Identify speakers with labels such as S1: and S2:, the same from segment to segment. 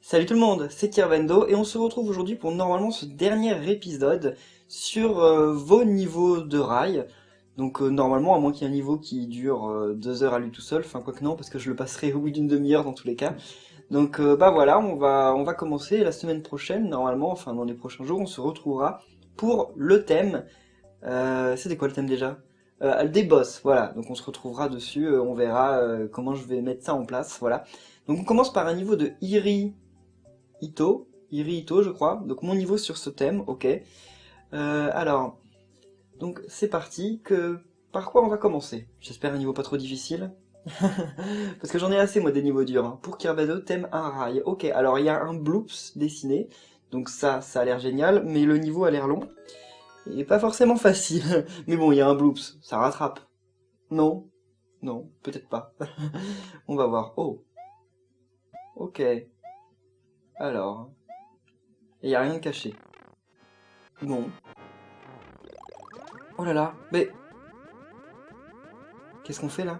S1: Salut tout le monde, c'est Kirvendo et on se retrouve aujourd'hui pour normalement ce dernier épisode sur vos niveaux de rail. Donc normalement, à moins qu'il y ait un niveau qui dure 2 heures à lui tout seul, enfin quoi que non, parce que je le passerai au bout d'une demi-heure dans tous les cas. Donc bah voilà, on va commencer la semaine prochaine, normalement, enfin dans les prochains jours, on se retrouvera pour le thème. C'était quoi le thème déjà? Des boss, voilà. Donc on se retrouvera dessus, on verra comment je vais mettre ça en place, voilà. Donc on commence par un niveau de Iri Ito, je crois. Donc mon niveau sur ce thème, ok. Alors, donc c'est parti. Par quoi on va commencer? J'espère un niveau pas trop difficile. Parce que j'en ai assez moi des niveaux durs, hein. Pour Kerbado, thème un rail. Ok, alors il y a un bloops dessiné. Donc ça a l'air génial, mais le niveau a l'air long. Et pas forcément facile. Mais bon, il y a un bloops, ça rattrape. Non? Non, peut-être pas. On va voir. Oh, ok. Alors, il y a rien de caché. Bon. Oh là là, mais qu'est-ce qu'on fait là?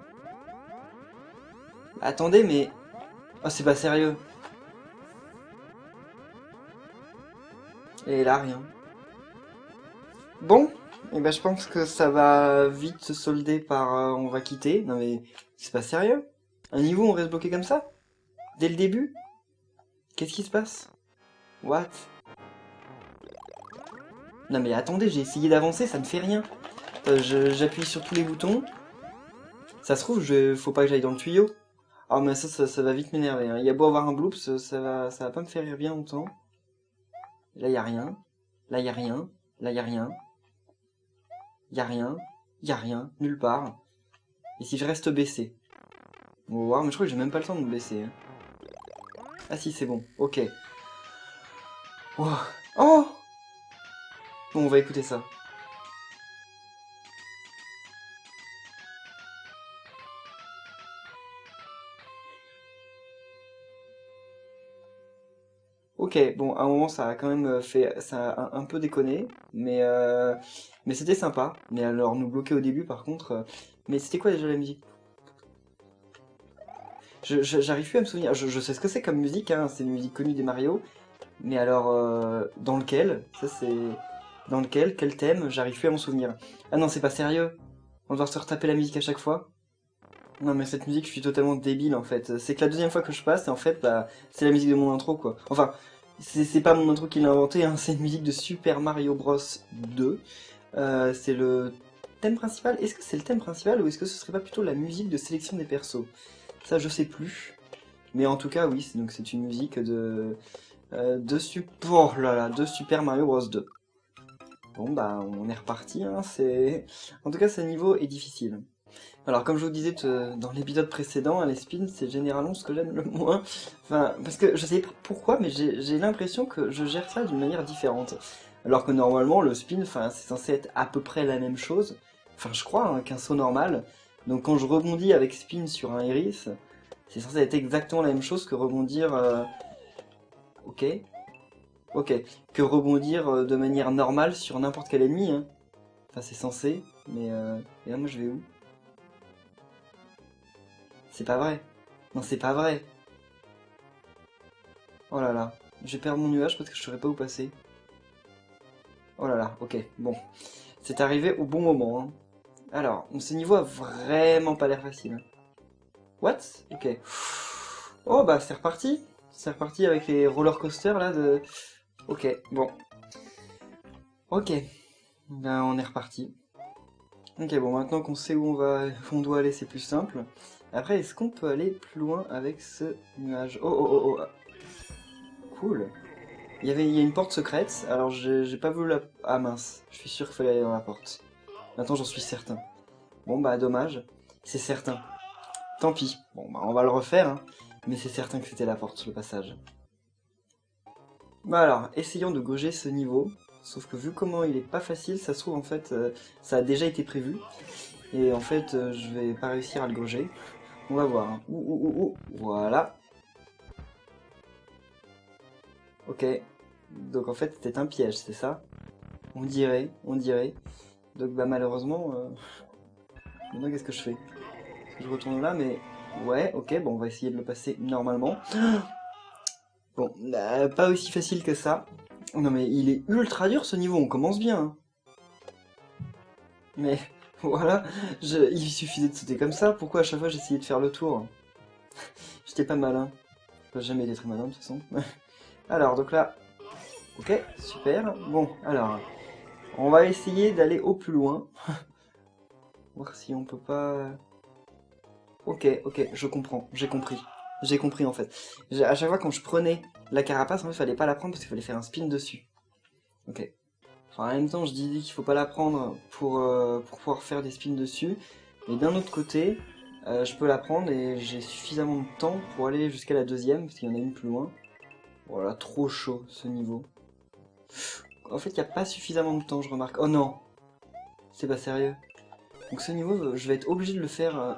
S1: Attendez, mais... Oh, c'est pas sérieux. Et là, rien. Bon, et ben je pense que ça va vite se solder par on va quitter. Non mais, c'est pas sérieux. Un niveau, on reste bloqué comme ça? Dès le début? Qu'est-ce qui se passe? What? Non mais attendez, j'ai essayé d'avancer, ça ne fait rien. J'appuie sur tous les boutons. Ça se trouve, faut pas que j'aille dans le tuyau. Ah mais ça va vite m'énerver, hein. Il y a beau avoir un bloops, ça va pas me faire rire bien longtemps. Là, y a rien. Là, y a rien. Là, y a rien. Y a rien, nulle part. Et si je reste baissé? On va voir, mais je crois que j'ai même pas le temps de me baisser, hein. Ah si, c'est bon, ok. Oh, oh. Bon, on va écouter ça. Ok, bon, à un moment, ça a quand même fait... Ça a un peu déconné, mais c'était sympa. Mais alors, nous bloquer au début, par contre... Mais c'était quoi déjà la musique? J'arrive plus à me souvenir. Je sais ce que c'est comme musique, hein, c'est une musique connue des Mario. Mais alors, dans lequel? Ça, c'est... Dans lequel? Quel thème? J'arrive plus à m'en souvenir. Ah non, c'est pas sérieux. On doit se retaper la musique à chaque fois. Non mais cette musique, je suis totalement débile en fait. C'est que la deuxième fois que je passe, et en fait, bah, c'est la musique de mon intro quoi. Enfin, c'est pas mon intro qui l'a inventé, hein, c'est une musique de Super Mario Bros 2. C'est le thème principal. Est-ce que c'est le thème principal ou est-ce que ce serait pas plutôt la musique de sélection des persos? Ça, je sais plus. Mais en tout cas, oui, donc c'est une musique oh là là, de Super Mario Bros 2. Bon bah, on est reparti, hein, c'est... En tout cas, ce niveau est difficile. Alors, comme je vous disais dans l'épisode précédent, les spins, c'est généralement ce que j'aime le moins. Enfin, parce que je sais pas pourquoi, mais j'ai l'impression que je gère ça d'une manière différente. Alors que normalement, le spin, enfin, c'est censé être à peu près la même chose. Enfin, je crois, hein, qu'un saut normal. Donc, quand je rebondis avec spin sur un iris, c'est censé être exactement la même chose que rebondir... Ok, ok. Que rebondir de manière normale sur n'importe quel ennemi, hein. Enfin, c'est censé, mais... Et là, moi, je vais où? C'est pas vrai. Non, c'est pas vrai. Oh là là. Je vais perdre mon nuage parce que je saurais pas où passer. Oh là là, ok, bon. C'est arrivé au bon moment, hein. Alors, ce niveau a vraiment pas l'air facile, hein. What? Ok. Oh bah c'est reparti. C'est reparti avec les roller coasters là de... Ok, bon. Ok. Ben on est reparti. Ok, bon, maintenant qu'on sait où on doit aller, c'est plus simple. Après, est-ce qu'on peut aller plus loin avec ce nuage? Oh, oh, oh, oh. Cool. Il y a une porte secrète, alors j'ai pas vu la... Ah mince, je suis sûr qu'il fallait aller dans la porte. Maintenant j'en suis certain. Bon bah dommage, c'est certain. Tant pis, bon bah on va le refaire, hein. Mais c'est certain que c'était la porte, le passage. Bah alors, essayons de gauger ce niveau. Sauf que vu comment il est pas facile, ça se trouve en fait, ça a déjà été prévu. Et en fait, je vais pas réussir à le gauger. On va voir, hein. Voilà. Ok. Donc en fait c'était un piège, c'est ça? On dirait, on dirait. Donc bah malheureusement, maintenant qu'est-ce que je fais? Est-ce que je retourne là? Mais ouais, ok, bon on va essayer de le passer normalement. Bon, pas aussi facile que ça. Non mais il est ultra dur ce niveau, on commence bien. Hein. Mais voilà, il suffisait de sauter comme ça, pourquoi à chaque fois j'essayais de faire le tour? J'étais pas malin. J'ai jamais été très malin de toute façon. Alors, donc là, ok, super. Bon, alors, on va essayer d'aller au plus loin. Voir si on peut pas... Ok, ok, je comprends, j'ai compris. J'ai compris en fait. À chaque fois quand je prenais la carapace, en fait, fallait pas la prendre parce qu'il fallait faire un spin dessus. Ok. Enfin, en même temps, je dis qu'il faut pas la prendre pour pouvoir faire des spins dessus. Mais d'un autre côté, je peux la prendre et j'ai suffisamment de temps pour aller jusqu'à la deuxième, parce qu'il y en a une plus loin. Voilà, trop chaud ce niveau. En fait, il n'y a pas suffisamment de temps, je remarque. Oh non! C'est pas sérieux. Donc ce niveau, je vais être obligé de le faire...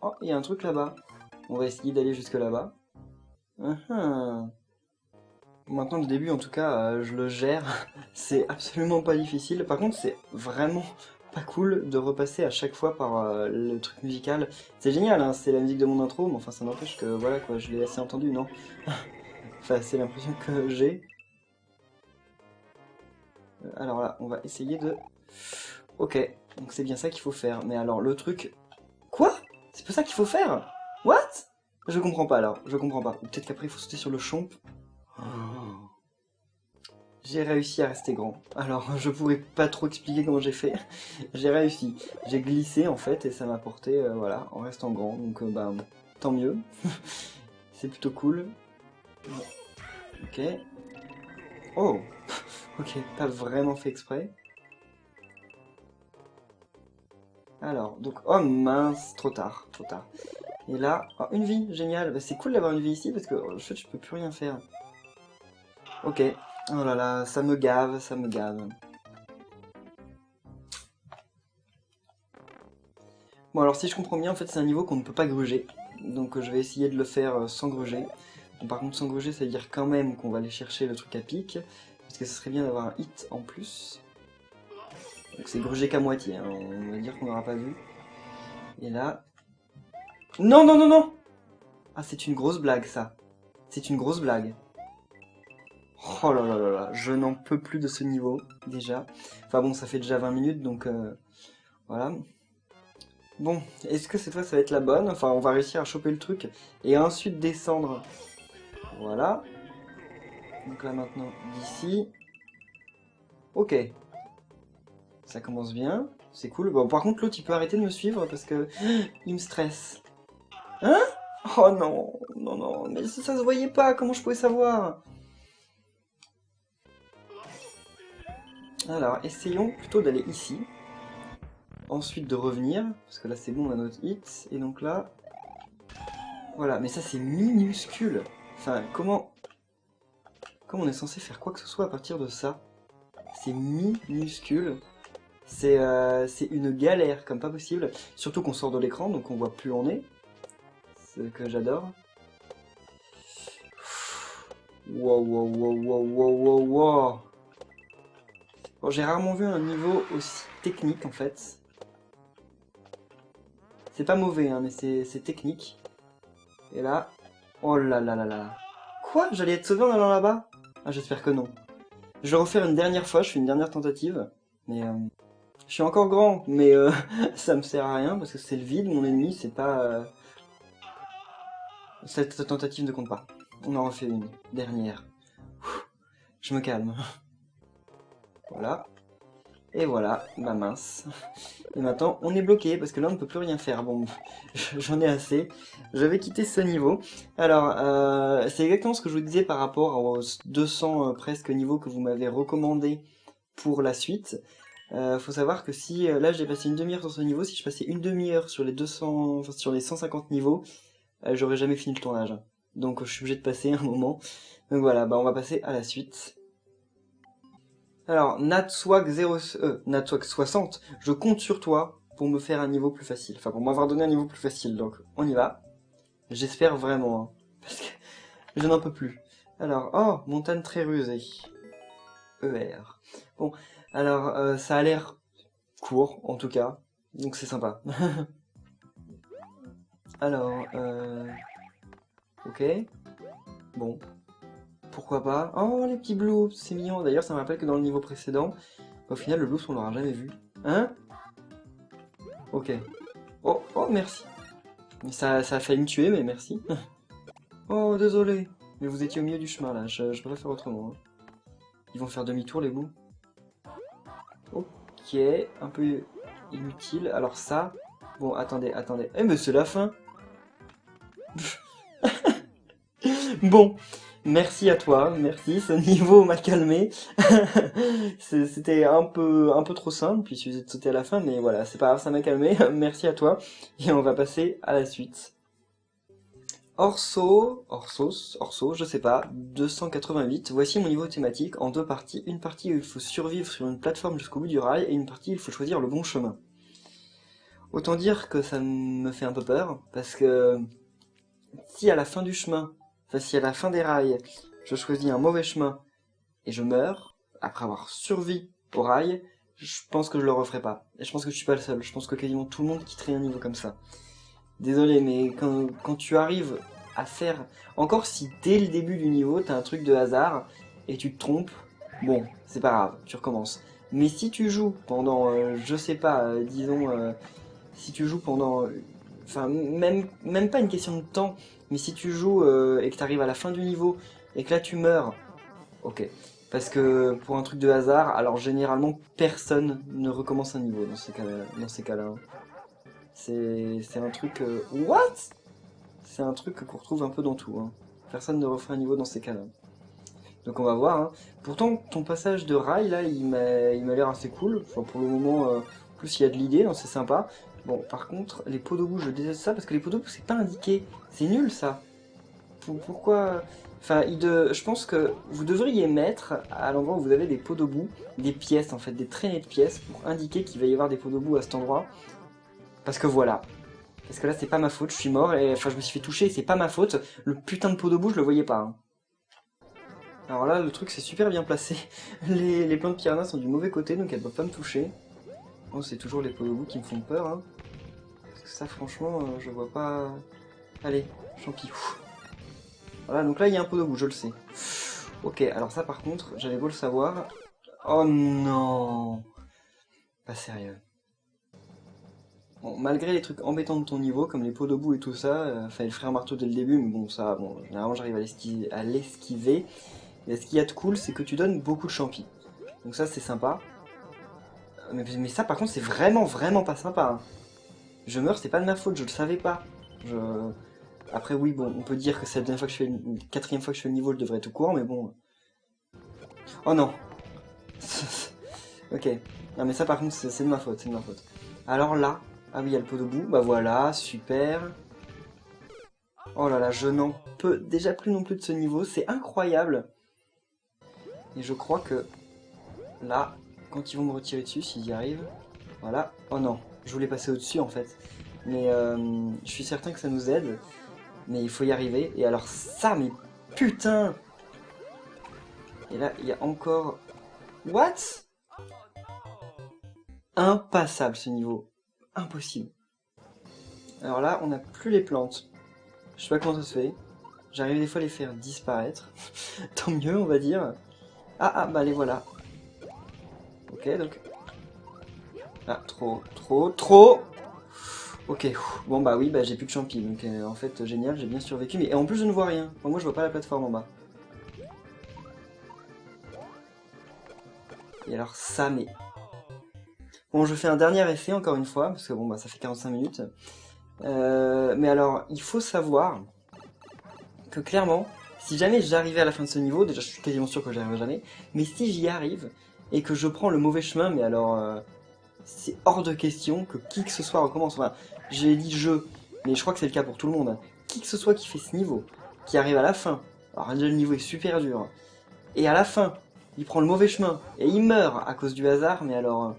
S1: Oh, il y a un truc là-bas. On va essayer d'aller jusque là-bas. Maintenant, le début, en tout cas, je le gère. C'est absolument pas difficile. Par contre, c'est vraiment pas cool de repasser à chaque fois par le truc musical. C'est génial, hein, c'est la musique de mon intro, mais enfin, ça n'empêche que, voilà, quoi, je l'ai assez entendu, non? Enfin, c'est l'impression que j'ai. Alors là, on va essayer de... Ok, donc c'est bien ça qu'il faut faire. Mais alors, le truc... Quoi? C'est pas ça qu'il faut faire? What? Je comprends pas, alors. Je comprends pas. Ou peut-être qu'après, il faut sauter sur le chomp. J'ai réussi à rester grand. Alors, je pourrais pas trop expliquer comment j'ai fait. J'ai réussi. J'ai glissé, en fait, et ça m'a porté, voilà, en restant grand. Donc, bah, tant mieux. C'est plutôt cool. Ok. Oh! Ok, pas vraiment fait exprès. Alors, donc, oh mince, trop tard, trop tard. Et là, oh, une vie, génial. Bah, c'est cool d'avoir une vie ici parce que en fait, je peux plus rien faire. Ok. Oh là là, ça me gave, ça me gave. Bon, alors si je comprends bien, en fait, c'est un niveau qu'on ne peut pas gruger. Donc je vais essayer de le faire sans gruger. Bon, par contre, sans gruger, ça veut dire quand même qu'on va aller chercher le truc à pic. Parce que ce serait bien d'avoir un hit en plus. Donc c'est gruger qu'à moitié, hein, on va dire qu'on n'aura pas vu. Et là... Non, non, non, non! Ah, c'est une grosse blague, ça. C'est une grosse blague. Oh là là là là, je n'en peux plus de ce niveau, déjà. Enfin bon, ça fait déjà 20 minutes, donc voilà. Bon, est-ce que cette fois ça va être la bonne? Enfin, on va réussir à choper le truc et ensuite descendre. Voilà. Donc là maintenant, d'ici. Ok. Ça commence bien. C'est cool. Bon, par contre, l'autre, il peut arrêter de me suivre parce que il me stresse. Hein? Oh non, non, non. Mais ça se voyait pas. Comment je pouvais savoir? Alors, essayons plutôt d'aller ici. Ensuite de revenir. Parce que là, c'est bon, on a notre hit. Et donc là... Voilà. Mais ça, c'est minuscule. Enfin, comment on est censé faire quoi que ce soit à partir de ça? C'est minuscule. C'est une galère comme pas possible. Surtout qu'on sort de l'écran, donc on voit plus où on est. Ce que j'adore. Wow, wow, wow, wow, wow, wow, wow. Bon, j'ai rarement vu un niveau aussi technique en fait. C'est pas mauvais, hein, mais c'est technique. Et là... Oh là là là là. Quoi? J'allais être sauvé en allant là-bas? Ah, j'espère que non. Je vais refaire une dernière fois, je fais une dernière tentative. Mais... je suis encore grand, mais ça me sert à rien parce que c'est le vide, mon ennemi, c'est pas... Cette tentative ne compte pas. On en refait une, dernière. Je me calme. Voilà. Et voilà, bah mince. Et maintenant, on est bloqué, parce que là, on ne peut plus rien faire. Bon, j'en ai assez. Je vais quitter ce niveau. Alors, c'est exactement ce que je vous disais par rapport aux 200 presque niveaux que vous m'avez recommandé pour la suite. Faut savoir que si, là, j'ai passé une demi-heure sur ce niveau, si je passais une demi-heure sur les 200, enfin, sur les 150 niveaux, j'aurais jamais fini le tournage. Donc, je suis obligé de passer un moment. Donc voilà, bah on va passer à la suite. Alors, Natswag 60, je compte sur toi pour me faire un niveau plus facile. Enfin, pour m'avoir donné un niveau plus facile. Donc, on y va. J'espère vraiment, hein, parce que je n'en peux plus. Alors, oh, montagne très rusée. ER. Bon, alors, ça a l'air court, en tout cas. Donc, c'est sympa. Alors, ok. Bon, pourquoi pas. Oh, les petits bloops, c'est mignon. D'ailleurs, ça me rappelle que dans le niveau précédent, au final, le bloops, on l'aura jamais vu. Hein? Ok. Oh, oh, merci. Ça a failli me tuer, mais merci. Oh, désolé. Mais vous étiez au milieu du chemin, là. Je peux pas faire autrement. Hein. Ils vont faire demi-tour, les bouts. Ok, un peu inutile. Alors ça... Bon, attendez. Eh, mais c'est la fin. Bon, merci à toi, merci, ce niveau m'a calmé. C'était un peu trop simple, puis il suffisait de sauter à la fin, mais voilà, c'est pas grave, ça m'a calmé. Merci à toi, et on va passer à la suite. Orso, je sais pas, 288. Voici mon niveau thématique en deux parties. Une partie où il faut survivre sur une plateforme jusqu'au bout du rail, et une partie où il faut choisir le bon chemin. Autant dire que ça me fait un peu peur, parce que si à la fin du chemin, enfin si à la fin des rails, je choisis un mauvais chemin et je meurs, après avoir survécu au rail, je pense que je le referai pas. Et je pense que je suis pas le seul, je pense que quasiment tout le monde quitterait un niveau comme ça. Désolé, mais quand tu arrives à faire... Encore si dès le début du niveau, t'as un truc de hasard, et tu te trompes, bon, c'est pas grave, tu recommences. Mais si tu joues pendant, je sais pas, disons, si tu joues pendant... Enfin, même pas une question de temps, mais si tu joues et que tu arrives à la fin du niveau, et que là tu meurs, ok. Parce que pour un truc de hasard, alors généralement personne ne recommence un niveau dans ces cas-là. Hein. C'est un truc... What? C'est un truc qu'on retrouve un peu dans tout. Hein. Personne ne refait un niveau dans ces cas-là. Donc on va voir. Hein. Pourtant, ton passage de rail, là, il m'a l'air assez cool. Enfin, pour le moment, plus il y a de l'idée, donc c'est sympa. Bon, par contre, les pots de boue, je déteste ça parce que les pots de boue, c'est pas indiqué. C'est nul, ça. Pourquoi... Enfin, je pense que vous devriez mettre, à l'endroit où vous avez des pots de boue, des pièces, en fait, des traînées de pièces, pour indiquer qu'il va y avoir des pots de boue à cet endroit. Parce que voilà. Parce que là, c'est pas ma faute, je suis mort, et enfin, je me suis fait toucher, c'est pas ma faute. Le putain de pot de boue, je le voyais pas. Hein. Alors là, le truc, c'est super bien placé. Les plantes piranha sont du mauvais côté, donc elles peuvent pas me toucher. Bon, c'est toujours les pots de boue qui me font peur, hein. Parce que ça, franchement, je vois pas... Allez, champi. Voilà, donc là, il y a un pot de boue, je le sais. Ok, alors ça, par contre, j'avais beau le savoir... Oh non! Pas sérieux. Bon, malgré les trucs embêtants de ton niveau, comme les pots de boue et tout ça, fallait le frère marteau dès le début, mais bon, ça, bon, généralement, j'arrive à l'esquiver. Et ce qu'il y a de cool, c'est que tu donnes beaucoup de champis. Donc ça, c'est sympa. Mais ça, par contre, c'est vraiment pas sympa. Hein. Je meurs, c'est pas de ma faute, je le savais pas. Je... Après, oui, bon, on peut dire que c'est la dernière fois que je fais une quatrième fois que je fais le niveau, je devrais être au courant, mais bon. Oh non. Ok. Non, mais ça, par contre, c'est de ma faute, c'est de ma faute. Alors là, ah oui, il y a le pot de boue, bah voilà, super. Oh là là, je n'en peux déjà plus non plus de ce niveau, c'est incroyable. Et je crois que là, quand ils vont me retirer dessus, s'ils y arrivent, voilà. Oh non, je voulais passer au-dessus en fait. Mais je suis certain que ça nous aide. Mais il faut y arriver. Et alors ça, mais putain! Et là, il y a encore... What? Impassable ce niveau. Impossible. Alors là, on n'a plus les plantes. Je sais pas comment ça se fait. J'arrive des fois à les faire disparaître. Tant mieux, on va dire. Ah, bah les voilà. Ok, donc... Ah, trop. Ok, bon bah oui, bah j'ai plus de champi, donc en fait génial, j'ai bien survécu, mais en plus je ne vois rien. Enfin, moi je vois pas la plateforme en bas. Et alors ça, mais... Bon, je fais un dernier essai encore une fois, parce que bon bah ça fait 45 minutes. Mais alors, il faut savoir que clairement, si jamais j'arrivais à la fin de ce niveau, déjà je suis quasiment sûr que j'y arriverai jamais, mais si j'y arrive, et que je prends le mauvais chemin, mais alors... c'est hors de question que qui que ce soit recommence. Enfin, j'ai dit je, mais je crois que c'est le cas pour tout le monde. Hein. Qui que ce soit qui fait ce niveau, qui arrive à la fin, alors déjà le niveau est super dur, et à la fin, il prend le mauvais chemin, et il meurt à cause du hasard, mais alors,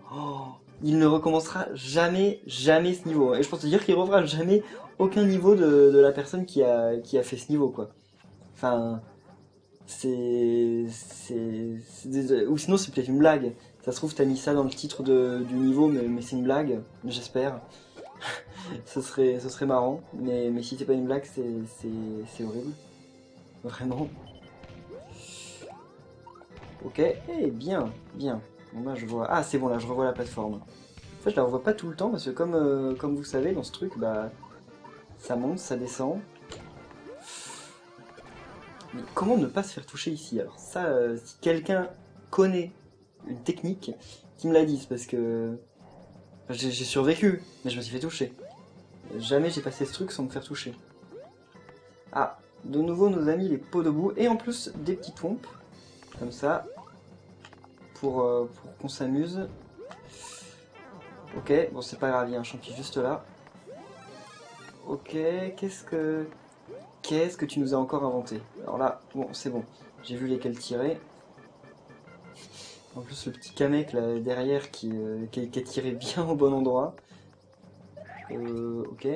S1: il ne recommencera jamais ce niveau. Et je pense te dire qu'il ne refera jamais aucun niveau de la personne qui a fait ce niveau, quoi. Enfin, ou sinon c'est peut-être une blague. Ça se trouve t'as mis ça dans le titre du niveau, mais c'est une blague, j'espère. Ce serait marrant, mais si c'est pas une blague, c'est horrible. Vraiment. Ok, eh bien, bien. Bon bah je vois... Ah c'est bon là, je revois la plateforme. En fait je la revois pas tout le temps parce que comme vous savez dans ce truc, bah ça monte, ça descend. Mais comment ne pas se faire toucher ici? Alors ça, si quelqu'un connaît une technique, qu'il me la dise parce que j'ai survécu, mais je me suis fait toucher. Jamais j'ai passé ce truc sans me faire toucher. Ah, de nouveau nos amis les pots de boue et en plus des petites pompes, comme ça, pour qu'on s'amuse. Ok, bon c'est pas grave, il y a un champi juste là. Ok, qu'est-ce que tu nous as encore inventé? Alors là, bon c'est bon, j'ai vu lesquels tirer. En plus le petit Kamek là derrière qui a tiré bien au bon endroit. Ok.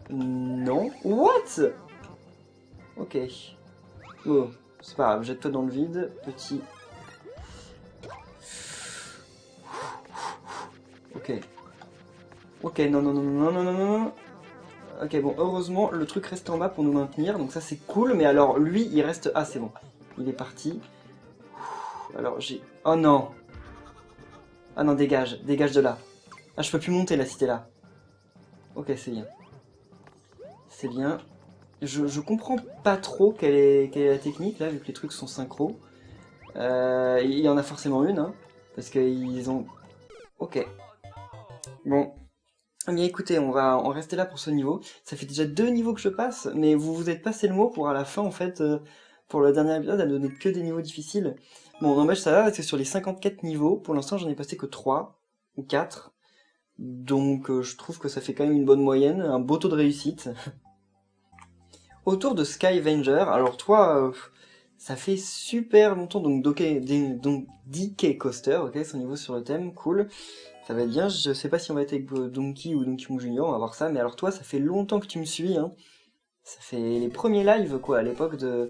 S1: Non. What? Ok. Oh, c'est pas grave, jette-toi dans le vide, petit. Ok. Ok, non, non, non, non, non, non, non, non. Ok, bon, heureusement, le truc reste en bas pour nous maintenir, donc ça c'est cool, mais alors lui, il reste... Ah, c'est bon. Il est parti. Alors j'ai... Oh non. Ah non, dégage, dégage de là. Ah, je peux plus monter là si t'es là. Ok, c'est bien. C'est bien. Je comprends pas trop quelle est la technique là, vu que les trucs sont synchro. Il y en a forcément une, hein, parce qu'ils ont... Ok. Bon. Eh bien écoutez, on va en rester là pour ce niveau. Ça fait déjà 2 niveaux que je passe, mais vous vous êtes passé le mot pour à la fin, en fait, pour le dernier épisode, à donner que des niveaux difficiles. Bon, n'empêche ça va, parce que sur les 54 niveaux, pour l'instant j'en ai passé que 3 ou 4. Donc je trouve que ça fait quand même une bonne moyenne, un beau taux de réussite. Autour de Skyvenger, alors toi, ça fait super longtemps, donc DK Coaster, ok, son niveau sur le thème, cool. Ça va être bien, je sais pas si on va être avec Donkey ou Donkey Kong Junior, on va voir ça, mais alors toi, ça fait longtemps que tu me suis, hein. Ça fait les premiers lives, quoi, à l'époque de...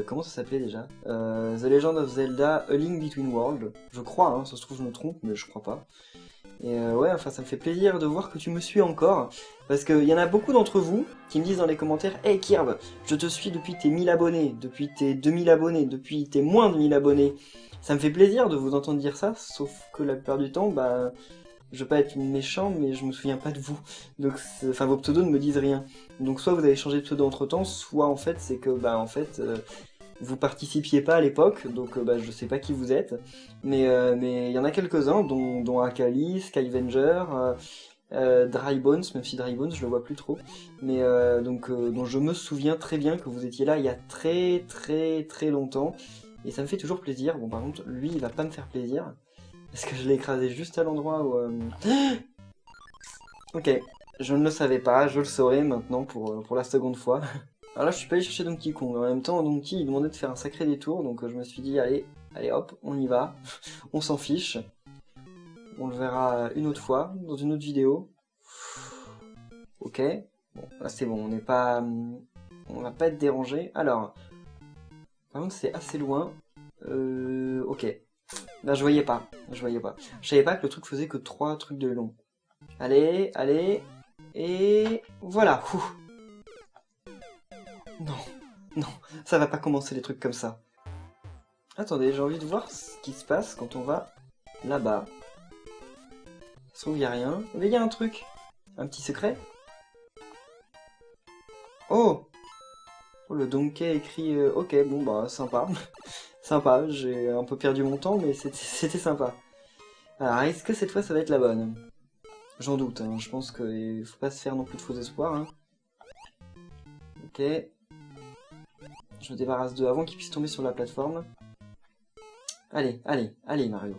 S1: comment ça s'appelait déjà? The Legend of Zelda A Link Between Worlds, je crois, hein, ça se trouve je me trompe, mais je crois pas. Et ouais, enfin ça me fait plaisir de voir que tu me suis encore, parce qu'il y en a beaucoup d'entre vous qui me disent dans les commentaires Hey Kirb, je te suis depuis tes 1000 abonnés, depuis tes 2000 abonnés, depuis tes moins de 1000 abonnés. Ça me fait plaisir de vous entendre dire ça, sauf que la plupart du temps, bah... Je veux pas être méchant, mais je me souviens pas de vous. Donc, enfin, vos pseudos ne me disent rien. Donc, soit vous avez changé de pseudo entre temps, soit en fait, c'est que, bah, en fait, vous participiez pas à l'époque, donc, bah, je sais pas qui vous êtes. Mais il y en a quelques-uns, dont Akali, Skyvenger, Drybones, même si Drybones, je le vois plus trop. Mais, dont je me souviens très bien que vous étiez là il y a très, très, très longtemps. Et ça me fait toujours plaisir. Bon, par contre, lui, il va pas me faire plaisir. Parce que je l'ai écrasé juste à l'endroit où... Ok, je ne le savais pas, je le saurai maintenant pour la seconde fois. Alors là, je suis pas allé chercher Donkey Kong. En même temps, Donkey, il demandait de faire un sacré détour, donc je me suis dit, allez, allez hop, on y va. On s'en fiche. On le verra une autre fois, dans une autre vidéo. Ok, bon, là c'est bon, on n'est pas... On va pas être dérangé. Alors, par contre, c'est assez loin. Ok. Là, je voyais pas, je voyais pas. Je savais pas que le truc faisait que 3 trucs de long. Allez, allez, et voilà. Ouh. Non, non, ça va pas commencer les trucs comme ça. Attendez, j'ai envie de voir ce qui se passe quand on va là-bas. Ça se trouve, y a rien. Mais il y a un truc. Un petit secret. Oh! Oh, le Donkey écrit... ok, bon bah, sympa. Sympa, j'ai un peu perdu mon temps, mais c'était sympa. Alors, est-ce que cette fois ça va être la bonne? J'en doute, hein. Je pense qu'il faut pas se faire non plus de faux espoirs, hein. Ok. Je me débarrasse d'eux avant qu'ils puissent tomber sur la plateforme. Allez, allez, allez Mario.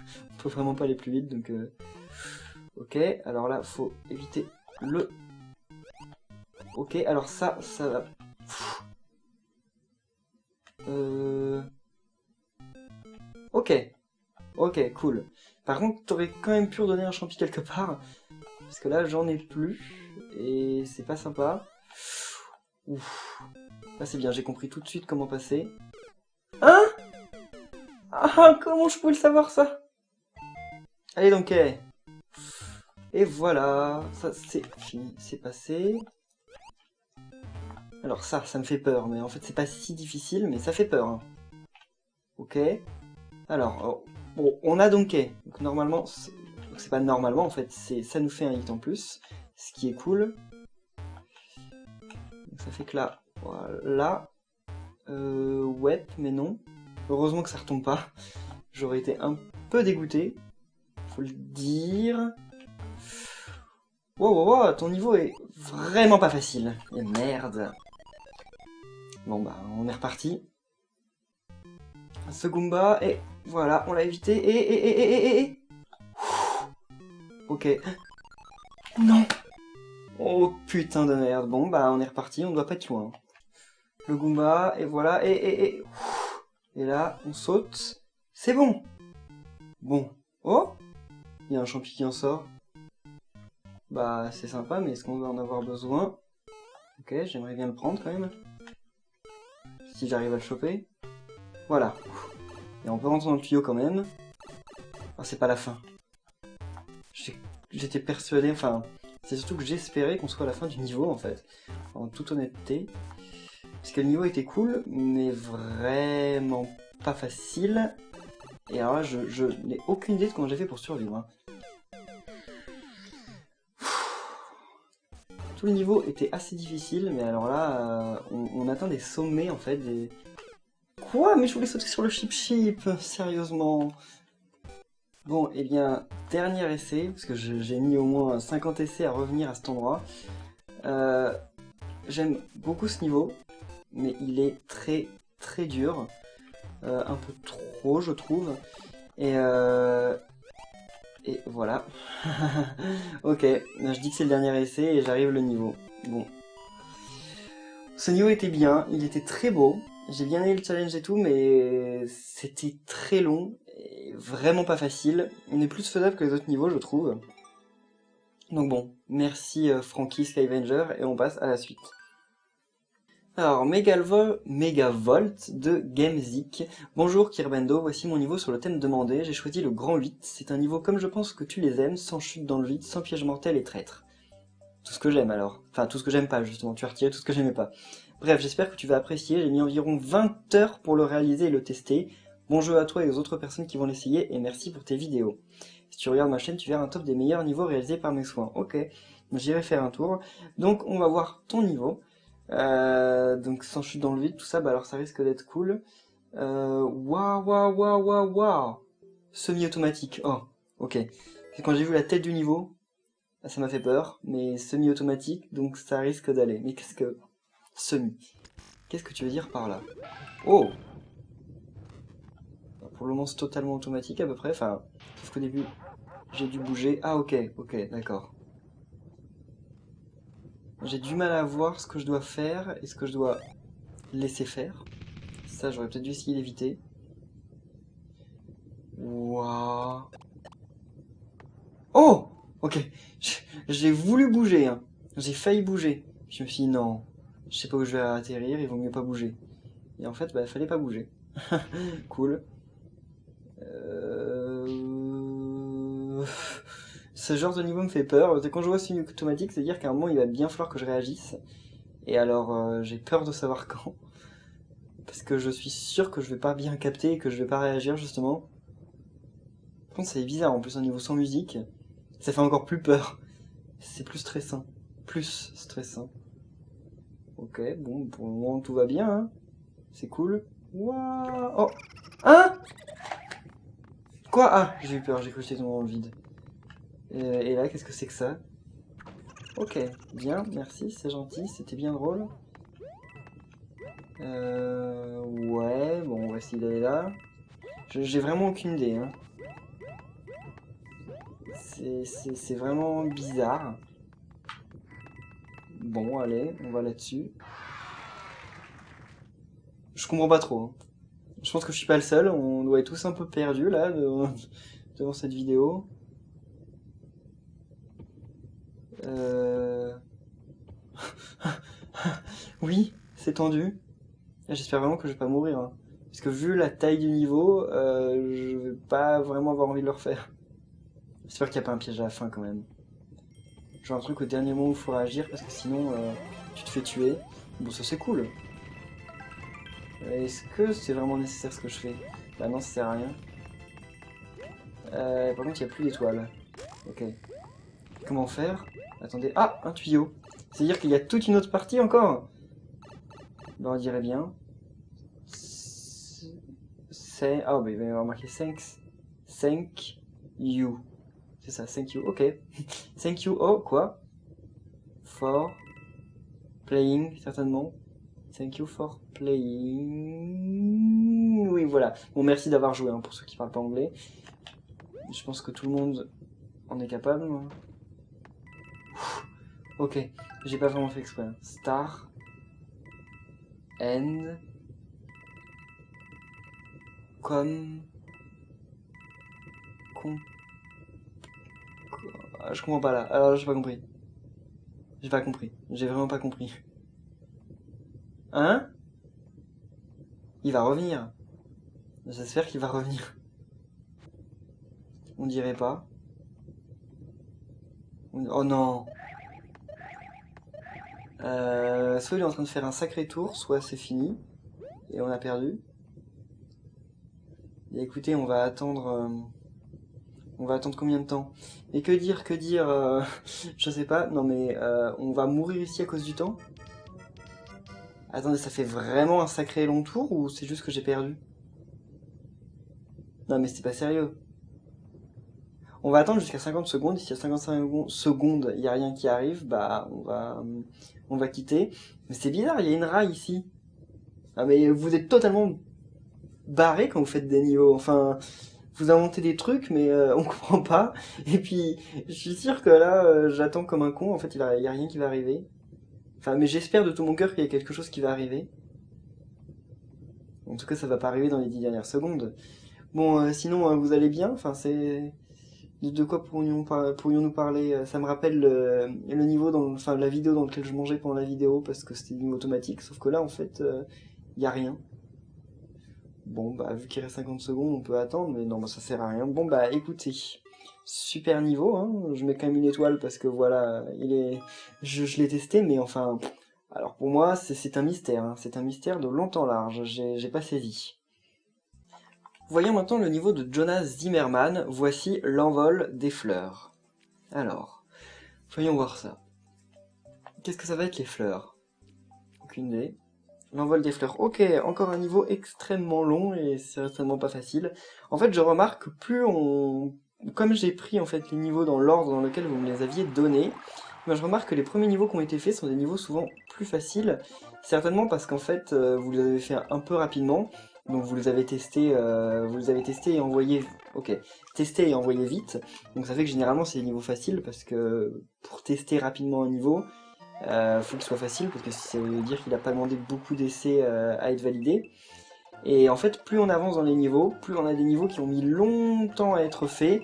S1: On peut vraiment pas aller plus vite, donc... Ok, alors là, faut éviter le... Ok, alors ça va... Ok, ok, cool. Par contre, t'aurais quand même pu redonner un champi quelque part, parce que là, j'en ai plus, et c'est pas sympa. Ouf. Là, c'est bien, j'ai compris tout de suite comment passer. Hein? Ah, comment je pouvais le savoir, ça? Allez, donc, et voilà, ça c'est fini, c'est passé. Alors ça me fait peur, mais en fait c'est pas si difficile, mais ça fait peur. Hein. Ok. Alors, bon, on a Donkey. Donc normalement, c'est pas normalement en fait, ça nous fait un hit en plus, ce qui est cool. Donc ça fait que là, voilà. Ouais, mais non. Heureusement que ça retombe pas. J'aurais été un peu dégoûté. Faut le dire. Wow, ton niveau est vraiment pas facile. Et merde. Bon bah, on est reparti. Ce Goomba, et voilà, on l'a évité. Et. Ok. Non. Oh putain de merde. Bon bah, on est reparti, on doit pas être loin. Le Goomba, et voilà, et là, on saute. C'est bon. Bon. Oh, il y a un champi qui en sort. Bah, c'est sympa, mais est-ce qu'on va en avoir besoin? Ok, j'aimerais bien le prendre quand même. Si j'arrive à le choper. Voilà. Et on peut rentrer dans le tuyau quand même. Ah, c'est pas la fin. J'étais persuadé, enfin, c'est surtout que j'espérais qu'on soit à la fin du niveau en fait. En toute honnêteté. Parce que le niveau était cool, mais vraiment pas facile. Et alors là, je n'ai aucune idée de comment j'ai fait pour survivre. Hein. Tout le niveau était assez difficile, mais alors là, on atteint des sommets en fait. Quoi? Mais je voulais sauter sur le chip, sérieusement. Bon, et bien, dernier essai, parce que j'ai mis au moins 50 essais à revenir à cet endroit. J'aime beaucoup ce niveau, mais il est très dur. Un peu trop, je trouve. Et voilà. Ok, je dis que c'est le dernier essai et j'arrive le niveau. Bon. Ce niveau était bien, il était très beau. J'ai bien aimé le challenge et tout, mais c'était très long et vraiment pas facile. On est plus faisable que les autres niveaux, je trouve. Donc bon, merci Frankie Skyvenger et on passe à la suite. Alors, Megavolt de Gamezik. Bonjour Kirbendo, voici mon niveau sur le thème demandé. J'ai choisi le grand 8. C'est un niveau comme je pense que tu les aimes, sans chute dans le vide, sans piège mortel et traître. Tout ce que j'aime alors. Enfin, tout ce que j'aime pas justement, tu as retiré tout ce que j'aimais pas. Bref, j'espère que tu vas apprécier. J'ai mis environ 20 heures pour le réaliser et le tester. Bon jeu à toi et aux autres personnes qui vont l'essayer et merci pour tes vidéos. Si tu regardes ma chaîne, tu verras un top des meilleurs niveaux réalisés par mes soins. Ok, j'irai faire un tour. Donc on va voir ton niveau. Donc sans chute dans le vide, tout ça, bah alors ça risque d'être cool. Waouh. Semi-automatique. Oh, ok. C'est quand j'ai vu la tête du niveau, ça m'a fait peur, mais semi-automatique, donc ça risque d'aller. Mais qu'est-ce que... Semi. Qu'est-ce que tu veux dire par là? Oh! Pour le moment c'est totalement automatique à peu près, enfin, sauf qu'au début j'ai dû bouger. Ah ok, d'accord. J'ai du mal à voir ce que je dois faire et ce que je dois laisser faire. Ça j'aurais peut-être dû essayer d'éviter. Waouh! Oh! Ok, j'ai voulu bouger, hein. J'ai failli bouger. Je me suis dit non, je sais pas où je vais atterrir, il vaut mieux pas bouger. Et en fait, bah, il fallait pas bouger. Cool. Ce genre de niveau me fait peur. Quand je vois semi-automatique, c'est-à-dire qu'à un moment, il va bien falloir que je réagisse. Et alors, j'ai peur de savoir quand. Parce que je suis sûr que je vais pas bien capter et que je vais pas réagir, justement. Par contre, c'est bizarre, en plus, un niveau sans musique. Ça fait encore plus peur. C'est plus stressant. Plus stressant. Ok, bon, pour le moment, tout va bien, hein. C'est cool. Waouh! Oh! Hein? Quoi? Ah, j'ai eu peur, j'ai cru que j'étais tombé dans le vide. Et là, qu'est-ce que c'est que ça? Ok, bien, merci, c'est gentil, c'était bien drôle. Ouais, bon, on va essayer d'aller là. J'ai vraiment aucune idée, hein. C'est vraiment bizarre. Bon, allez, on va là-dessus. Je comprends pas trop, hein. Je pense que je suis pas le seul, on doit être tous un peu perdus, là, devant cette vidéo. Oui, c'est tendu. J'espère vraiment que je vais pas mourir, hein. Parce que vu la taille du niveau, je vais pas vraiment avoir envie de le refaire. J'espère qu'il n'y a pas un piège à la fin quand même. Genre un truc au dernier moment où il faut réagir parce que sinon tu te fais tuer. Bon, ça c'est cool. Est-ce que c'est vraiment nécessaire ce que je fais? Bah non, ça sert à rien. Par contre, il n'y a plus d'étoiles. Ok. Comment faire? Attendez. Ah, un tuyau. C'est-à-dire qu'il y a toute une autre partie encore? Bah, on dirait bien. C'est... Ah, bah, il va y avoir marqué 5. 5 you. C'est ça, thank you. Ok. Thank you. Oh, quoi? For playing, certainement. Thank you for playing. Oui, voilà. Bon, merci d'avoir joué, hein, pour ceux qui parlent pas anglais. Je pense que tout le monde en est capable. Ok, j'ai pas vraiment fait exprès. Star. End. Comme. Con. Ah, je comprends pas là. Alors là, j'ai pas compris. J'ai pas compris. J'ai vraiment pas compris. Hein? Il va revenir. J'espère qu'il va revenir. On dirait pas. Oh non. Soit il est en train de faire un sacré tour, soit c'est fini. Et on a perdu. Et écoutez, on va attendre... on va attendre combien de temps? Et que dire, je sais pas. Non mais on va mourir ici à cause du temps? Attendez, ça fait vraiment un sacré long tour ou c'est juste que j'ai perdu? Non mais c'est pas sérieux. On va attendre jusqu'à 50 secondes. Si à 55 secondes, il n'y a rien qui arrive, bah on va quitter. Mais c'est bizarre, il y a une rail ici. Ah mais vous êtes totalement barré quand vous faites des niveaux. Enfin, vous inventez des trucs, mais on comprend pas. Et puis, je suis sûr que là, j'attends comme un con. En fait, il y a rien qui va arriver. Enfin, mais j'espère de tout mon cœur qu'il y a quelque chose qui va arriver. En tout cas, ça va pas arriver dans les 10 dernières secondes. Bon, sinon, vous allez bien? Enfin, c'est... De quoi pourrions-nous parler? Ça me rappelle le niveau enfin la vidéo dans laquelle je mangeais pendant la vidéo parce que c'était du niveau automatique, sauf que là en fait y a rien. Bon bah vu qu'il reste 50 secondes on peut attendre mais non bah, ça sert à rien. Bon bah écoutez, super niveau, hein. Je mets quand même une étoile parce que voilà, je l'ai testé mais enfin, alors pour moi c'est un mystère, hein. C'est un mystère de long en large, j'ai pas saisi. Voyons maintenant le niveau de Jonas Zimmerman, voici l'envol des fleurs. Alors, voyons voir ça. Qu'est-ce que ça va être les fleurs? Aucune idée. L'envol des fleurs. Ok, encore un niveau extrêmement long et c'est certainement pas facile. En fait, je remarque que plus on... Comme j'ai pris en fait les niveaux dans l'ordre dans lequel vous me les aviez donnés, ben, je remarque que les premiers niveaux qui ont été faits sont des niveaux souvent plus faciles. Certainement parce qu'en fait, vous les avez fait un peu rapidement. Donc vous les avez testés et envoyés... Ok, testés et envoyés vite. Donc ça fait que généralement c'est des niveaux faciles parce que pour tester rapidement un niveau, faut qu'il soit facile parce que ça veut dire qu'il n'a pas demandé beaucoup d'essais à être validé. Et en fait, plus on avance dans les niveaux, plus on a des niveaux qui ont mis longtemps à être faits,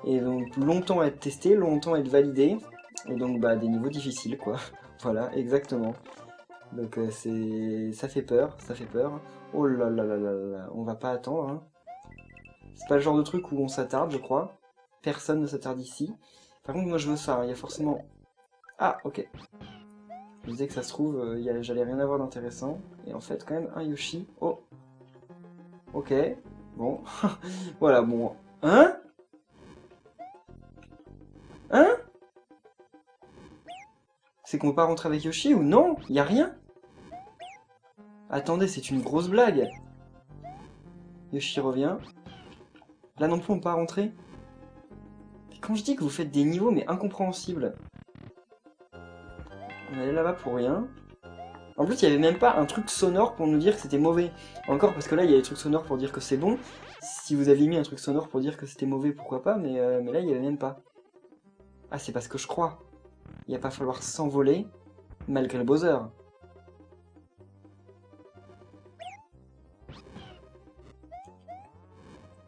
S1: et donc longtemps à être testés, longtemps à être validés, et donc bah des niveaux difficiles quoi. Voilà, exactement. Donc ça fait peur, ça fait peur. Oh là là là là là, on va pas attendre, hein. C'est pas le genre de truc où on s'attarde, je crois. Personne ne s'attarde ici. Par contre, moi je veux ça, hein. Il y a forcément... Ah, ok. Je disais que ça se trouve, j'allais rien avoir d'intéressant. Et en fait, quand même, un Yoshi. Oh. Ok. Bon. Voilà, bon. Hein? Hein? C'est qu'on peut pas rentrer avec Yoshi ou non? Y a rien? Attendez, c'est une grosse blague. Yoshi revient. Là non plus, on peut pas rentrer. Quand je dis que vous faites des niveaux, mais incompréhensibles. On allait là-bas pour rien. En plus, il n'y avait même pas un truc sonore pour nous dire que c'était mauvais. Encore, parce que là, il y a des trucs sonores pour dire que c'est bon. Si vous aviez mis un truc sonore pour dire que c'était mauvais, pourquoi pas, mais là, il n'y avait même pas. Ah, c'est parce que je crois. Il va pas falloir s'envoler, malgré le Bowser.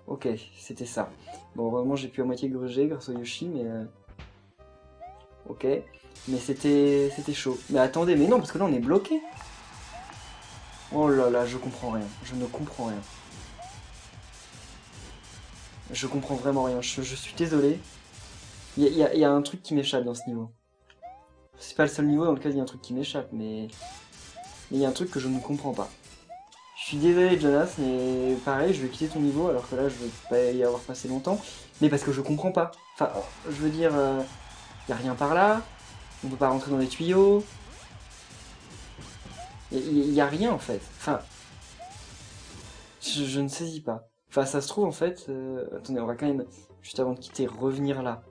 S1: Ok, c'était ça. Bon, vraiment, j'ai pu à moitié gruger grâce au Yoshi, mais... Ok, mais c'était chaud. Mais attendez, mais non, parce que là, on est bloqué. Oh là là, je comprends rien. Je ne comprends rien. Je comprends vraiment rien. Je suis désolé. Il y a un truc qui m'échappe dans ce niveau. C'est pas le seul niveau dans lequel il y a un truc qui m'échappe, mais... Mais il y a un truc que je ne comprends pas. Je suis désolé Jonas, mais pareil, je vais quitter ton niveau alors que là je vais pas y avoir passé longtemps. Mais parce que je comprends pas. Enfin, je veux dire, y a rien par là, on peut pas rentrer dans les tuyaux. Y a rien en fait. Enfin, je ne saisis pas. Enfin, ça se trouve en fait. Attendez, on va quand même, juste avant de quitter, revenir là.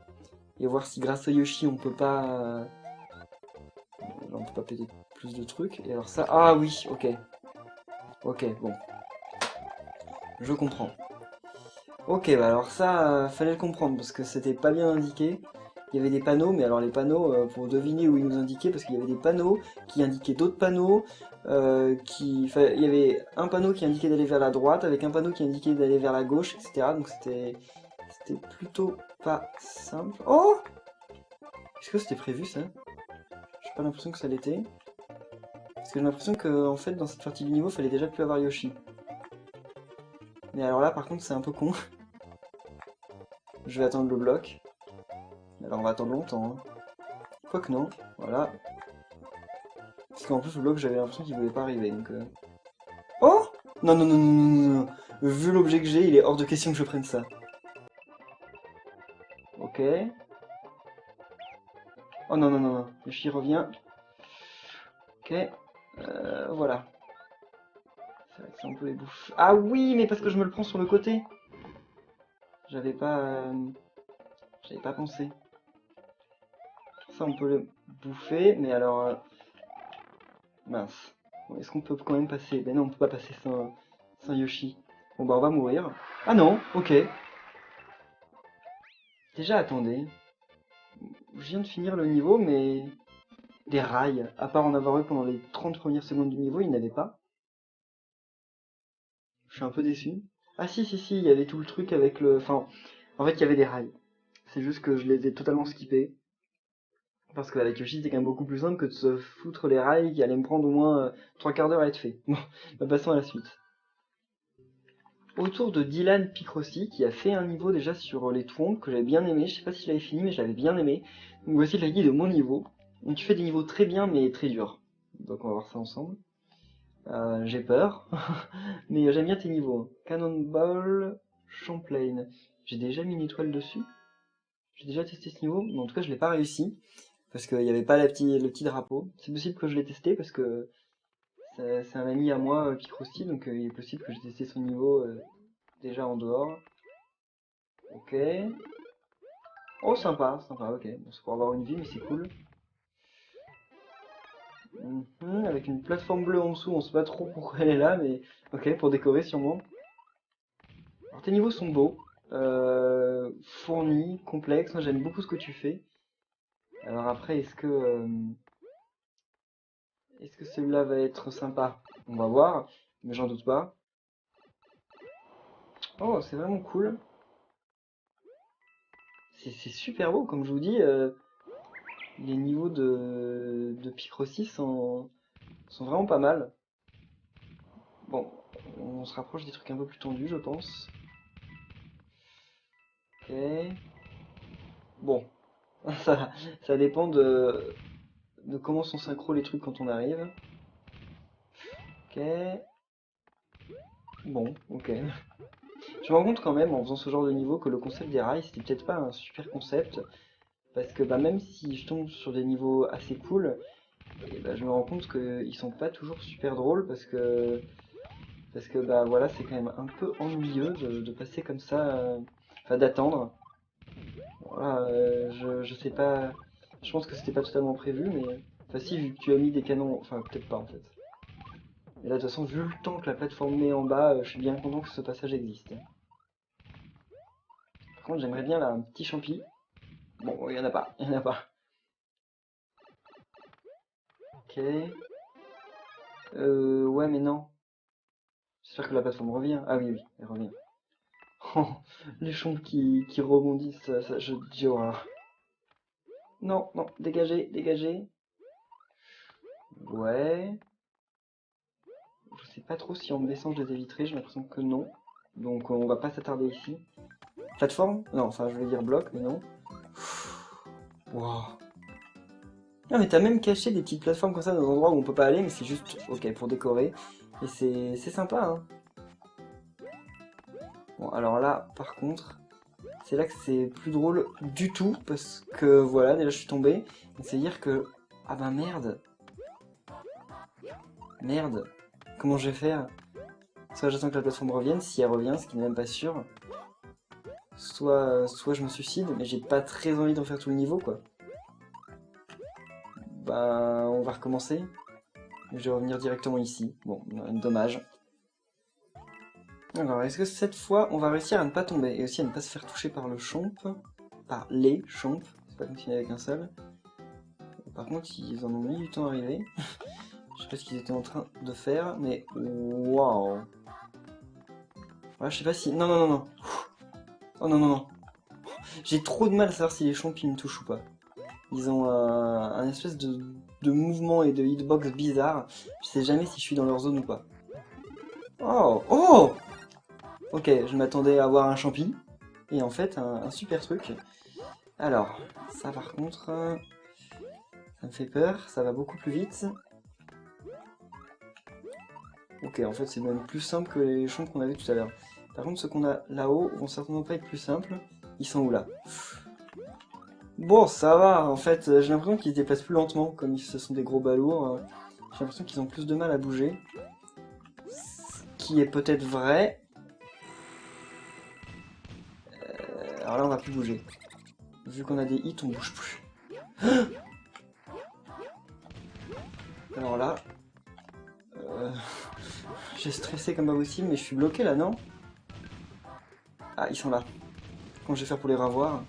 S1: Et voir si grâce à Yoshi on peut pas. On peut pas péter plus de trucs. Et alors ça. Ah oui, ok. Ok, bon. Je comprends. Ok, bah alors ça, fallait le comprendre parce que c'était pas bien indiqué. Il y avait des panneaux, mais alors les panneaux, pour deviner où ils nous indiquaient, parce qu'il y avait des panneaux qui indiquaient d'autres panneaux, il y avait un panneau qui indiquait d'aller vers la droite, avec un panneau qui indiquait d'aller vers la gauche, etc. Donc c'était plutôt pas simple. Oh! Est-ce que c'était prévu ça? J'ai pas l'impression que ça l'était. Parce que j'ai l'impression que en fait dans cette partie du niveau, fallait déjà plus avoir Yoshi. Mais alors là, par contre, c'est un peu con. Je vais attendre le bloc. Alors on va attendre longtemps. Hein. Quoique non, voilà. Parce qu'en plus le bloc j'avais l'impression qu'il voulait pas arriver donc... Oh! Non non non non non non non. Vu l'objet que j'ai, il est hors de question que je prenne ça. Ok. Oh non non non non. Yoshi revient. Ok. Voilà. C'est vrai que c'est un peu les bouffes. Ah oui, mais parce que je me le prends sur le côté. J'avais pas... J'avais pas pensé. Ça on peut le bouffer, mais alors... Mince. Bon, est-ce qu'on peut quand même passer? Ben non, on peut pas passer sans Yoshi. Bon bah on va mourir. Ah non, ok. Déjà attendez. Je viens de finir le niveau, mais... Des rails, à part en avoir eu pendant les 30 premières secondes du niveau, il n'y en avait pas. Je suis un peu déçu. Ah si si si, il y avait tout le truc avec le... Enfin, en fait il y avait des rails. C'est juste que je les ai totalement skippés. Parce qu'avec Yoshi c'était quand même beaucoup plus simple que de se foutre les rails qui allaient me prendre au moins 3/4 d'heure à être fait. Bon, bah, passons à la suite. Autour de Dylan Picrossi qui a fait un niveau déjà sur les tombes que j'avais bien aimé. Je sais pas si je l'avais fini mais j'avais bien aimé. Donc voici la guide de mon niveau. Donc tu fais des niveaux très bien mais très durs. Donc on va voir ça ensemble. J'ai peur, mais j'aime bien tes niveaux. Cannonball Champlain. J'ai déjà mis une étoile dessus. J'ai déjà testé ce niveau, mais en tout cas je l'ai pas réussi. Parce qu'il n'y avait pas le petit drapeau. C'est possible que je l'ai testé parce que c'est un ami à moi, Picrosti, donc il est possible que j'ai testé son niveau déjà en dehors. Ok. Oh sympa, sympa, ok. Bon, c'est pour avoir une vie, mais c'est cool. Avec une plateforme bleue en dessous, on sait pas trop pourquoi elle est là, mais ok, pour décorer sûrement. Alors tes niveaux sont beaux, fournis, complexes, moi j'aime beaucoup ce que tu fais. Alors après, est-ce que celui-là va être sympa? On va voir, mais j'en doute pas. Oh, c'est vraiment cool. C'est super beau, comme je vous dis, les niveaux de Picross sont vraiment pas mal. Bon, on se rapproche des trucs un peu plus tendus, je pense. Ok. Bon, ça, ça dépend de comment sont synchro les trucs quand on arrive. Ok. Bon, ok. Je me rends compte quand même en faisant ce genre de niveau que le concept des rails c'était peut-être pas un super concept. Parce que bah, même si je tombe sur des niveaux assez cool, et bah, je me rends compte qu'ils sont pas toujours super drôles parce que bah voilà c'est quand même un peu ennuyeux de passer comme ça, enfin d'attendre. Voilà, je sais pas, je pense que c'était pas totalement prévu, mais enfin si vu que tu as mis des canons, enfin peut-être pas en fait. Et là de toute façon vu le temps que la plateforme met en bas, je suis bien content que ce passage existe. Par contre j'aimerais bien là un petit champi. Bon il y en a pas, il y en a pas. Ok. Ouais mais non. J'espère que la plateforme revient. Ah oui oui, elle revient. Oh, les chambres qui rebondissent, je dis horreur. Non, non, dégagez, dégagez. Ouais. Je sais pas trop si en me baissant je les éviterai, j'ai l'impression que non. Donc on va pas s'attarder ici. Plateforme? Non, enfin je voulais dire bloc, mais non. Wow. Non mais t'as même caché des petites plateformes comme ça dans des endroits où on peut pas aller, mais c'est juste, ok, pour décorer. Et c'est sympa, hein. Bon, alors là, par contre, c'est là que c'est plus drôle du tout, parce que voilà, déjà je suis tombé. C'est-à-dire que... Ah bah merde. Merde. Comment je vais faire? Soit j'attends que la plateforme revienne, si elle revient, ce qui n'est même pas sûr. Soit je me suicide, mais j'ai pas très envie d'en faire tout le niveau, quoi. Bah, on va recommencer. Je vais revenir directement ici. Bon, dommage. Alors, est-ce que cette fois, on va réussir à ne pas tomber et aussi à ne pas se faire toucher par le chomp? Par les chomps, c'est pas continuer avec un seul. Par contre, ils en ont mis du temps à arriver. Je sais pas ce qu'ils étaient en train de faire, mais waouh! Ouais, je sais pas si... Non, non, non, non. Oh non, non, non. J'ai trop de mal à savoir si les chomps ils me touchent ou pas. Ils ont un espèce de mouvement et de hitbox bizarre. Je sais jamais si je suis dans leur zone ou pas. Oh! Oh! Ok, je m'attendais à avoir un champi. Et en fait, un super truc. Alors, ça par contre... ça me fait peur, ça va beaucoup plus vite. Ok, en fait c'est même plus simple que les champs qu'on avait tout à l'heure. Par contre, ceux qu'on a là-haut vont certainement pas être plus simples. Ils sont où là? Bon, ça va, en fait, j'ai l'impression qu'ils se déplacent plus lentement, comme ce sont des gros balourds. J'ai l'impression qu'ils ont plus de mal à bouger. Ce qui est peut-être vrai. Alors là, on va plus bouger. Vu qu'on a des hits, on bouge plus. Alors là... j'ai stressé comme pas possible, mais je suis bloqué là, non? Ah, ils sont là. Comment je vais faire pour les revoir?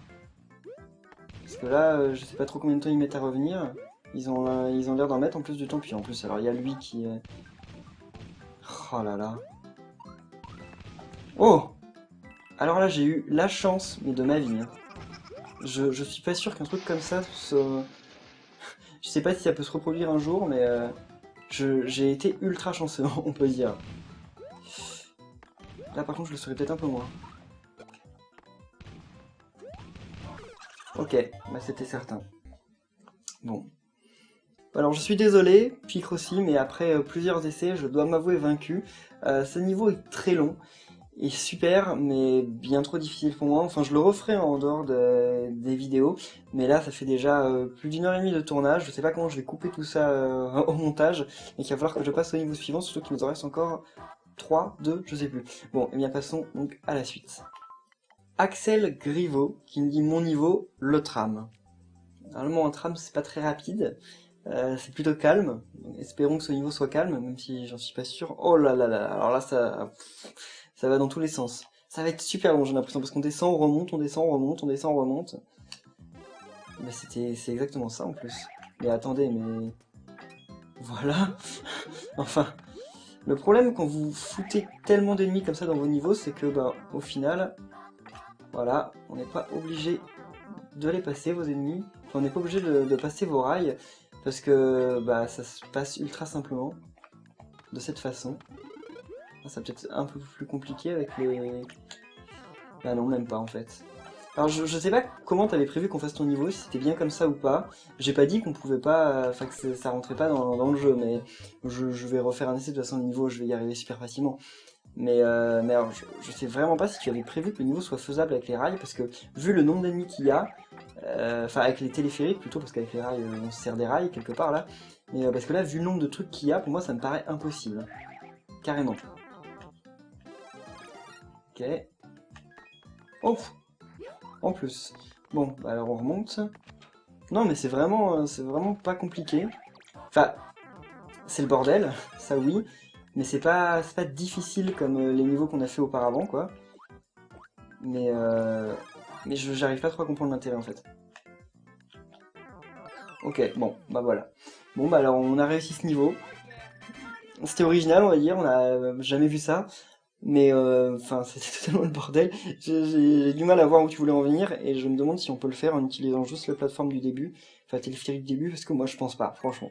S1: Parce que là, je sais pas trop combien de temps ils mettent à revenir. Ils ont l'air d'en mettre en plus du temps. Puis en plus, alors il y a lui qui... Oh là là. Oh! Alors là, j'ai eu la chance, mais de ma vie, hein. Je suis pas sûr qu'un truc comme ça se... Je sais pas si ça peut se reproduire un jour, mais j'ai été ultra chanceux, on peut dire. Là par contre, je le serais peut-être un peu moins. Ok, bah c'était certain. Bon. Alors je suis désolé, Picre aussi, mais après plusieurs essais, je dois m'avouer vaincu. Ce niveau est très long, et super, mais bien trop difficile pour moi. Enfin, je le referai en dehors des vidéos, mais là, ça fait déjà plus d'une heure et demie de tournage. Je sais pas comment je vais couper tout ça au montage, et qu'il va falloir que je passe au niveau suivant, surtout qu'il nous en reste encore 3, 2, je sais plus. Bon, et bien passons donc à la suite. Axel Griveaux, qui me dit mon niveau, le tram. Normalement, un tram, c'est pas très rapide. C'est plutôt calme. Donc, espérons que ce niveau soit calme, même si j'en suis pas sûr. Oh là là là, alors là ça va dans tous les sens. Ça va être super long, j'ai l'impression, parce qu'on descend, on remonte, on descend, on remonte, on descend, on remonte. Mais c'est exactement ça en plus. Mais attendez, mais... Voilà. Enfin, le problème quand vous foutez tellement d'ennemis comme ça dans vos niveaux, c'est que, bah, au final, voilà, on n'est pas obligé de les passer, vos ennemis. Enfin, on n'est pas obligé de passer vos rails. Parce que bah, ça se passe ultra simplement, de cette façon. Ça peut être un peu plus compliqué avec les... Bah non, même pas en fait. Alors je sais pas comment t'avais prévu qu'on fasse ton niveau, si c'était bien comme ça ou pas. J'ai pas dit qu'on pouvait pas... Enfin que ça rentrait pas dans le jeu, mais je vais refaire un essai, de toute façon le niveau je vais y arriver super facilement. Mais alors je sais vraiment pas si tu avais prévu que le niveau soit faisable avec les rails, parce que vu le nombre d'ennemis qu'il y a, enfin avec les téléphériques plutôt, parce qu'avec les rails on se sert des rails quelque part là, mais parce que là vu le nombre de trucs qu'il y a, pour moi ça me paraît impossible, carrément. Ok. Oh, en plus. Bon, bah alors on remonte. Non mais c'est vraiment pas compliqué. Enfin, c'est le bordel, ça oui, mais c'est pas difficile comme les niveaux qu'on a fait auparavant quoi. Mais j'arrive pas trop à comprendre l'intérêt en fait. Ok, bon, bah voilà. Bon bah alors on a réussi ce niveau. C'était original on va dire, on a jamais vu ça. Mais enfin c'était totalement le bordel. J'ai du mal à voir où tu voulais en venir et je me demande si on peut le faire en utilisant juste la plateforme du début. Enfin téléphérique du début parce que moi je pense pas, franchement.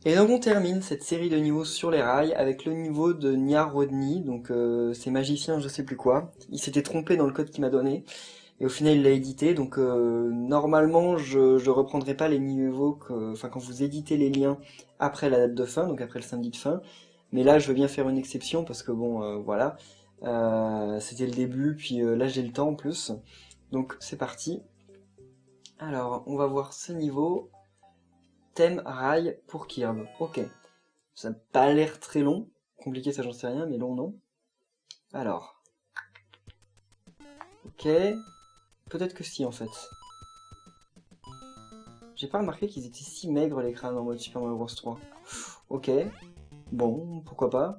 S1: Et donc on termine cette série de niveaux sur les rails avec le niveau de Nia Rodney, donc c'est magicien je sais plus quoi. Il s'était trompé dans le code qu'il m'a donné. Et au final, il l'a édité, donc normalement, je reprendrai pas les niveaux enfin quand vous éditez les liens après la date de fin, donc après le samedi de fin. Mais là, je veux bien faire une exception parce que bon, voilà, c'était le début, puis là j'ai le temps en plus. Donc c'est parti. Alors, on va voir ce niveau. Thème rail pour Kirby. Ok, ça n'a pas l'air très long, compliqué ça j'en sais rien, mais long non. Alors, ok, peut-être que si en fait. J'ai pas remarqué qu'ils étaient si maigres les crânes en mode Super Mario Bros 3. Ok, bon, pourquoi pas.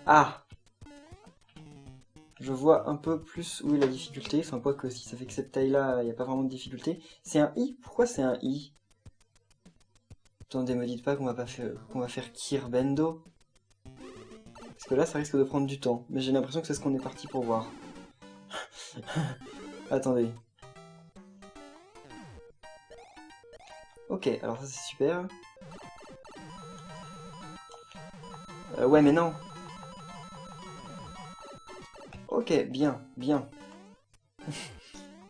S1: Ah, je vois un peu plus où est la difficulté. Enfin, quoi que si ça fait que cette taille-là, il n'y a pas vraiment de difficulté. C'est un I? Pourquoi c'est un I? Attendez, me dites pas qu'on va faire Kirbendo. Parce que là, ça risque de prendre du temps. Mais j'ai l'impression que c'est ce qu'on est parti pour voir. Attendez. Ok, alors ça c'est super. Ouais, mais non. Ok, bien, bien.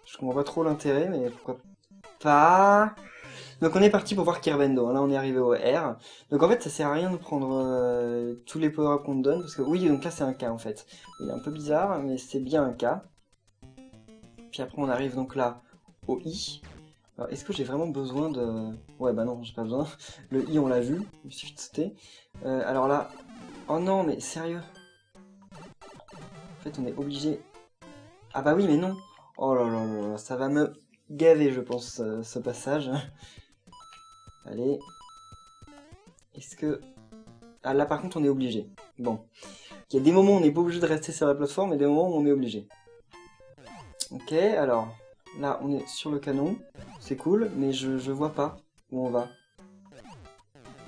S1: Je comprends pas trop l'intérêt, mais pourquoi pas. Donc on est parti pour voir Kirbendo. Là on est arrivé au R. Donc en fait ça sert à rien de prendre tous les power-ups qu'on te donne. Parce que oui, donc là c'est un K en fait. Il est un peu bizarre, mais c'est bien un K. Puis après on arrive donc là au I. Alors est-ce que j'ai vraiment besoin de... Ouais bah non, j'ai pas besoin. Le I on l'a vu, il suffit de sauter. Alors là... Oh non mais sérieux? En fait on est obligé... Ah bah oui mais non. Oh là là là là, ça va me gaver je pense ce passage. Allez. Est-ce que... Ah là par contre on est obligé. Bon. Il y a des moments où on n'est pas obligé de rester sur la plateforme et des moments où on est obligé. Ok, alors... Là on est sur le canon. C'est cool, mais je vois pas où on va.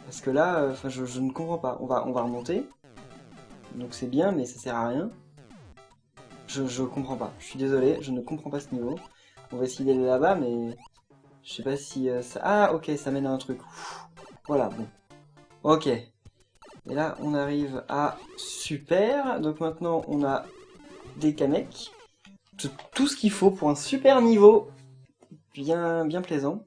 S1: Parce que là, enfin je ne comprends pas. On va remonter. Donc c'est bien, mais ça sert à rien. Je comprends pas. Je suis désolé, je ne comprends pas ce niveau. On va essayer d'aller là-bas, mais... Je sais pas si ça... Ah ok, ça mène à un truc. Ouf. Voilà, bon. Ok. Et là, on arrive à super. Donc maintenant, on a des Kamek. Tout ce qu'il faut pour un super niveau. Bien, bien plaisant.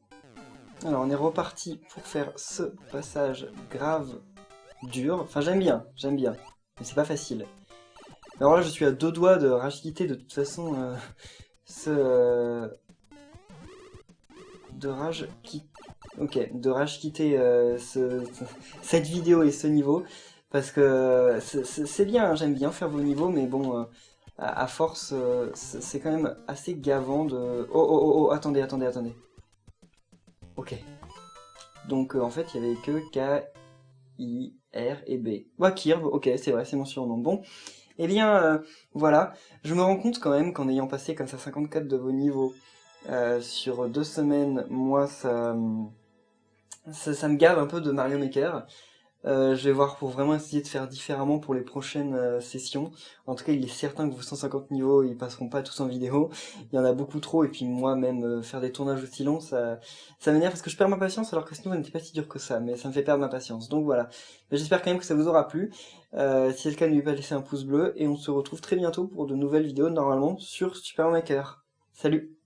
S1: Alors, on est reparti pour faire ce passage grave dur. Enfin, j'aime bien, j'aime bien. Mais c'est pas facile. Alors là, je suis à deux doigts de rage-quitter de toute façon ce... de rage quitter... Ok, de rage quitter cette vidéo et ce niveau. Parce que c'est bien, hein, j'aime bien faire vos niveaux, mais bon, à force, c'est quand même assez gavant de... Oh, oh, oh, oh, attendez, attendez, attendez. Ok. Donc, en fait, il y avait que K, I, R et B. Ouais, Kirb, ok, c'est vrai, c'est mon surnom. Bon, eh bien, voilà. Je me rends compte quand même qu'en ayant passé comme ça 54 de vos niveaux sur 2 semaines, moi, ça me gave un peu de Mario Maker. Je vais voir pour vraiment essayer de faire différemment pour les prochaines sessions. En tout cas, il est certain que vos 150 niveaux, ils passeront pas tous en vidéo. Il y en a beaucoup trop, et puis moi, même faire des tournages aussi longs, ça m'énerve parce que je perds ma patience, alors que ce niveau n'était pas si dur que ça, mais ça me fait perdre ma patience. Donc voilà. Mais j'espère quand même que ça vous aura plu. Si c'est le cas, n'oubliez pas de laisser un pouce bleu, et on se retrouve très bientôt pour de nouvelles vidéos, normalement, sur Super Maker. Salut!